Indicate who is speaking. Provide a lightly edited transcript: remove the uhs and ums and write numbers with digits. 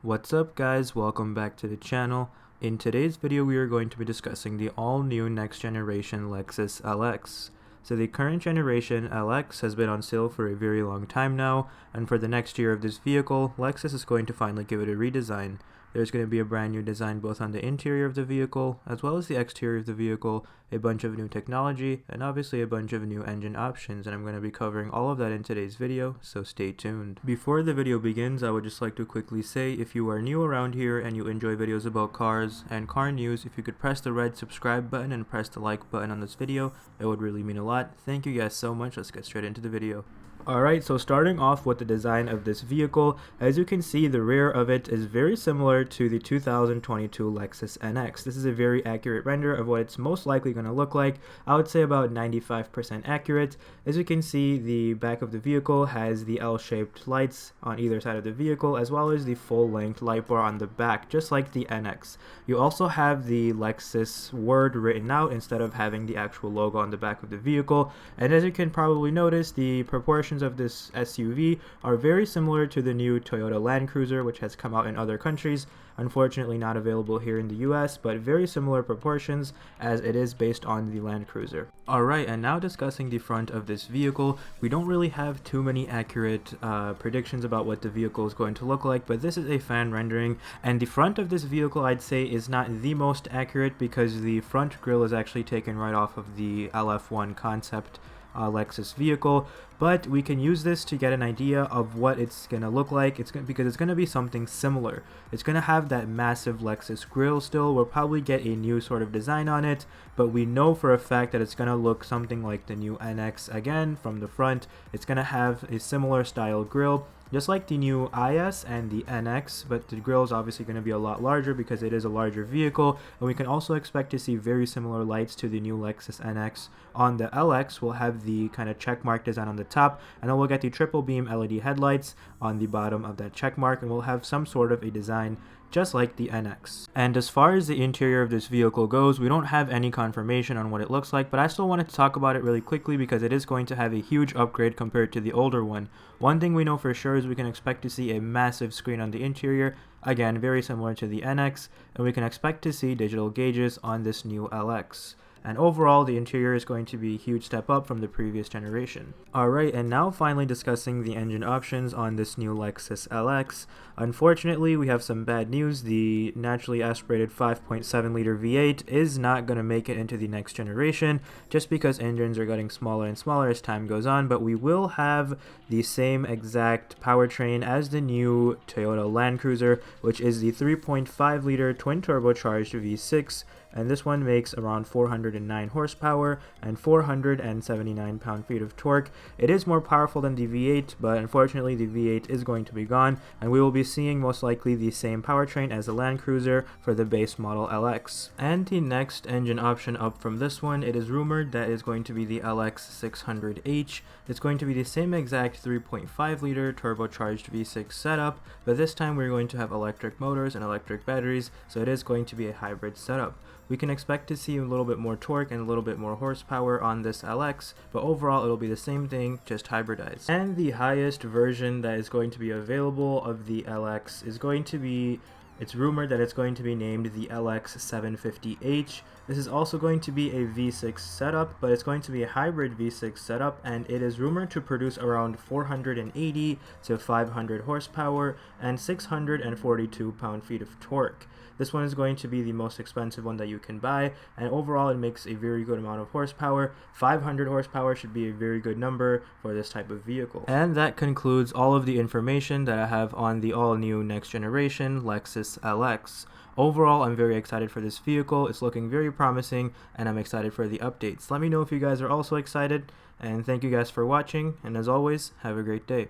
Speaker 1: What's up guys, welcome back to the channel. In today's video we are going to be discussing the all new next generation Lexus Lx. So the current generation Lx has been on sale for a very long time now, and for the next year of this vehicle, Lexus is going to finally give it a redesign. There's going to be a brand new design both on the interior of the vehicle as well as the exterior of the vehicle, a bunch of new technology, and obviously a bunch of new engine options, and I'm going to be covering all of that in today's video, so stay tuned. Before the video begins, I would just like to quickly say if you are new around here and you enjoy videos about cars and car news, if you could press the red subscribe button and press the like button on this video, it would really mean a lot. Thank you guys so much. Let's get straight into the video. Alright, so starting off with the design of this vehicle, as you can see, the rear of it is very similar to the 2022 Lexus NX. This is a very accurate render of what it's most likely going to look like. I would say about 95% accurate. As you can see, the back of the vehicle has the L-shaped lights on either side of the vehicle, as well as the full-length light bar on the back, just like the NX. You also have the Lexus word written out instead of having the actual logo on the back of the vehicle, and as you can probably notice, the proportions of this SUV are very similar to the new Toyota Land Cruiser, which has come out in other countries. Unfortunately not available here in the US, but very similar proportions as it is based on the Land Cruiser. Alright, and now discussing the front of this vehicle, we don't really have too many accurate predictions about what the vehicle is going to look like, but this is a fan rendering, and the front of this vehicle I'd say is not the most accurate because the front grille is actually taken right off of the LF1 concept Lexus vehicle, but we can use this to get an idea of what it's going to look like. Because it's going to be something similar. It's going to have that massive Lexus grille still. We'll probably get a new sort of design on it, but we know for a fact that it's going to look something like the new NX again from the front. It's going to have a similar style grille, just like the new IS and the NX, but the grille is obviously going to be a lot larger because it is a larger vehicle, and we can also expect to see very similar lights to the new Lexus NX. On the LX, we'll have the kind of checkmark design on the top, and then we'll get the triple beam LED headlights on the bottom of that checkmark, and we'll have some sort of a design just like the NX. And as far as the interior of this vehicle goes, we don't have any confirmation on what it looks like, but I still wanted to talk about it really quickly because it is going to have a huge upgrade compared to the older one. One thing we know for sure is we can expect to see a massive screen on the interior, again very similar to the NX, and we can expect to see digital gauges on this new LX. And overall, the interior is going to be a huge step up from the previous generation. Alright, and now finally discussing the engine options on this new Lexus LX. Unfortunately, we have some bad news. The naturally aspirated 5.7 liter V8 is not going to make it into the next generation, just because engines are getting smaller and smaller as time goes on, but we will have the same exact powertrain as the new Toyota Land Cruiser, which is the 3.5 liter twin turbocharged V6, and this one makes around 409 horsepower and 479 pound-feet of torque. It is more powerful than the V8, but unfortunately the V8 is going to be gone, and we will be seeing most likely the same powertrain as the Land Cruiser for the base model LX. And the next engine option up from this one, it is rumored that is going to be the LX 600H. It's going to be the same exact 3.5 liter turbocharged V6 setup, but this time we're going to have electric motors and electric batteries, so it is going to be a hybrid setup. We can expect to see a little bit more torque and a little bit more horsepower on this LX, but overall it'll be the same thing, just hybridized. And the highest version that is going to be available of the LX is going to be, it's rumored that it's going to be named the LX 750H. This is also going to be a V6 setup, but it's going to be a hybrid V6 setup, and it is rumored to produce around 480 to 500 horsepower and 642 pound-feet of torque. This one is going to be the most expensive one that you can buy, and overall it makes a very good amount of horsepower. 500 horsepower should be a very good number for this type of vehicle. And that concludes all of the information that I have on the all-new next generation Lexus LX. Overall, I'm very excited for this vehicle. It's looking very promising, and I'm excited for the updates. Let me know if you guys are also excited, and thank you guys for watching, and as always, have a great day.